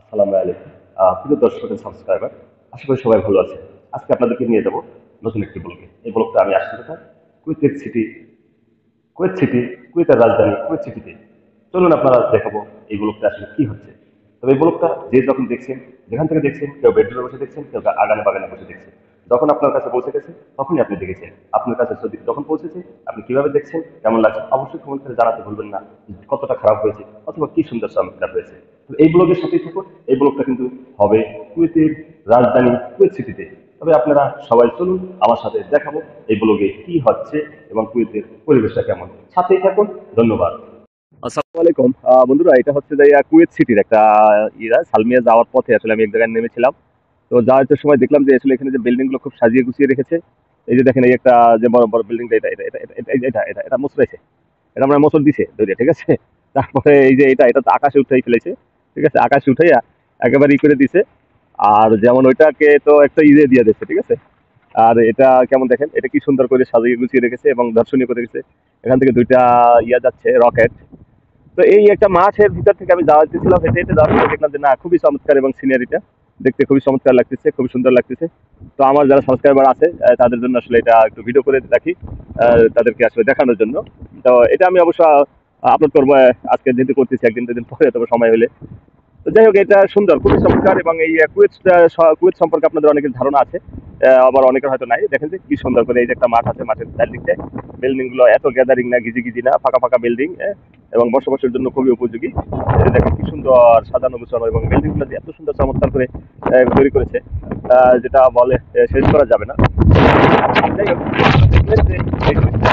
আসসালামু আলাইকুম। প্রিয় দর্শক এবং সাবস্ক্রাইবার, আশা করি সবাই ভালো আছে। আজকে আপনাদেরকে নিয়ে যাব নতুন একটি ব্লগে। এই ব্লগটা আমি আসছি কোথায়? কুয়েতের সিটি, কুয়েত সিটি, কুয়েতের রাজধানী কুয়েত সিটিতে। চলুন আপনারা দেখাবো এই ব্লগটা আসলে কি হচ্ছে। তবে এই ব্লগটা যে যখন দেখছেন, যেখান থেকে দেখছেন, কেউ বেডরুমে বসে দেখছেন, কেউ আগানে বাগানে বসে দেখছেন। যখন আপনার কাছে পৌঁছে গেছে তখনই আপনি দেখেছেন। আপনার কাছে যখন পৌঁছেছে আপনি কিভাবে দেখছেন, কেমন লাগছে অবশ্যই কমেন্ট করে জানাতে ভুলবেন না। কতটা খারাপ হয়েছে অথবা কি সুন্দর চমৎকার হয়েছে। তো এই ব্লগের সাথেই থাকুন। এই ব্লগটা কিন্তু হবে কুয়েতের রাজধানী কুয়েত সিটিতে। তবে আপনারা সবাই চলুন আমার সাথে দেখাবো এই ব্লগে কি হচ্ছে এবং কুয়েতের পরিবেশটা কেমন। সাথেই থাকুন। ধন্যবাদ। আসসালামু আলাইকুম বন্ধুরা, এটা হচ্ছে যে কুয়েত সিটির একটা সালমিয়া যাওয়ার পথে আসলে আমি এক জায়গায় নেমেছিলাম। তো যাওয়ার সময় দেখলাম যে আসলে এখানে যে বিল্ডিং গুলো খুব সাজিয়ে গুছিয়ে রেখেছে। এই যে দেখেন, এই একটা যে বড় বড় বিল্ডিংটা, এটা এটা এটা এটা এটা এটা এটা মুচড়েছে। এটা আমরা মোচড় দিছে ধরে, ঠিক আছে। তারপরে এই যে এটা তো আকাশে উঠাই ফেলেছে, ঠিক আছে, আকাশে উঠাইয়া একেবারে করে দিছে। আর যেমন ওইটাকে তো একটা দিয়ে দিচ্ছে, ঠিক আছে। আর এটা কেমন দেখেন, এটা কি সুন্দর করে সাজিয়ে গুছিয়ে রেখেছে এবং দর্শনীয় করে রেখেছে। এখান থেকে দুইটা যাচ্ছে রকেট। তো এই একটা মাঠের ভিতর থেকে আমি যাওয়াতেছিলাম, হেঁটে হেঁটে যাওয়ার পরে দেখলাম যে না, খুবই চমৎকার এবং সিনারিটা দেখতে খুবই চমৎকার লাগতেছে, খুবই সুন্দর লাগতেছে। তো আমার যারা সাবস্ক্রাইবার আছে তাদের জন্য আসলে এটা একটু ভিডিও করে রাখি, তাদেরকে আসলে দেখানোর জন্য। তো এটা আমি অবশ্য আপলোড করবো আজকে, যেহেতু করতেছি একদিন দুদিন পরে, তবে সময় হলে। তো যাই হোক, এটা সুন্দর, খুবই চমৎকার। এবং এই কুয়েত সম্পর্কে আপনাদের অনেকের ধারণা আছে, আবার অনেকের হয়তো নাই। দেখেন যে কি সুন্দর করে, এই যে একটা মাঠ আছে, মাঠের চারদিকটায় বিল্ডিং গুলো এত গ্যাদারিং না, ঘিজি ঘিজি না, ফাঁকা ফাঁকা বিল্ডিং, এবং বসবাসের জন্য খুবই উপযোগী। দেখেন কি সুন্দর সাজানো গুছানো, এবং বিল্ডিং গুলো যে এত সুন্দর চমৎকার করে তৈরি করেছে, যেটা বলে শেষ করা যাবে না। যাই হোক, দেখলেন যে এই জিনিসটা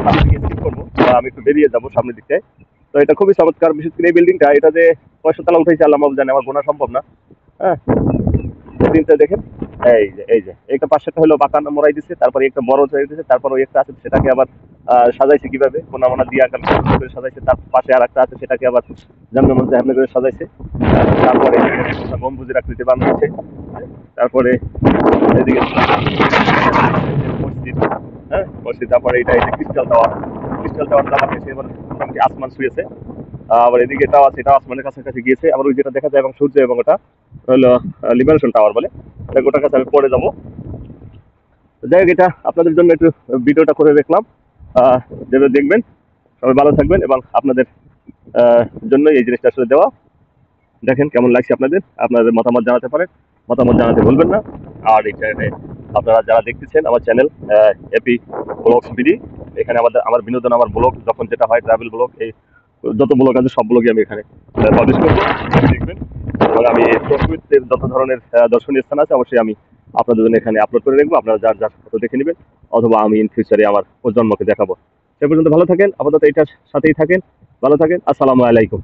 আমি স্কিপ করবো, আমি একটু বেরিয়ে যাবো সামনের দিকটায়। তো এটা খুবই চমৎকার, বিশেষ করে এই বিল্ডিংটা, এটা যে কয়শো তলা উঠেছে আল্লাহ মাহবুব জানে, আমার গোনা সম্ভব না। হ্যাঁ, বিল্ডিংটা দেখেন। এই যে একটা পাশেটা হলো বাঁকা মোড়াই দিচ্ছে, তারপরে একটা বড় হয়ে দিচ্ছে, তারপর ওই একটা আছে সেটাকে আবার সাজাইছে কিভাবে, কোনা মোনা দিয়ে আকার করে সাজাইছে। তার পাশে আর একটা আছে, সেটাকে আবার জামনে মধ্যে হামনে করে সাজাইছে। তারপরে গম্বুজের আকৃতি বানাচ্ছে। তারপরে এদিকে মসজিদ, হ্যাঁ মসজিদ। তারপরে এটা এই যে ক্রিস্টাল টাওয়ার, ক্রিস্টাল টাওয়ার আমাকে সে এবার মোটামুটি আসমান ছুঁয়েছে। আবার এদিকে এটাও আছে, এটা আসমানের কাছাকাছি গিয়েছে। আবার ওই যেটা দেখা যায় এবং সূর্য, এবং ওটা হলো লিবারেশন টাওয়ার বলে। ওটার কাছে আমি পরে যাবো। যাই হোক, এটা আপনাদের জন্য একটু ভিডিওটা করে দেখলাম। যেটা দেখবেন, সবাই ভালো থাকবেন, এবং আপনাদের জন্য এই জিনিসটা আসলে দেওয়া। দেখেন কেমন লাগছে আপনাদের, আপনাদের মতামত জানাতে পারেন, মতামত জানাতে ভুলবেন না। আর এখানে আপনারা যারা দেখতেছেন আমার চ্যানেল এপি ব্লগস বিডি, এখানে আমার বিনোদন, আমার ব্লগ যখন যেটা হয়, ট্রাভেল ব্লগ, এই যত ব্লগ আছে সব ব্লগই আমি এখানে পাবলিশ করবো, দেখবেন। এবং আমি প্রকৃতির যত ধরনের দর্শনীয় স্থান আছে অবশ্যই আমি আপনাদের জন্য এখানে আপলোড করে রাখবো। আপনারা যার যার ফটো দেখে নেবেন, অথবা আমি ইন ফিউচারে আমার প্রজন্মকে দেখাবো। সে পর্যন্ত ভালো থাকেন, আপাতত এটার সাথেই থাকেন, ভালো থাকেন। আসসালামু আলাইকুম।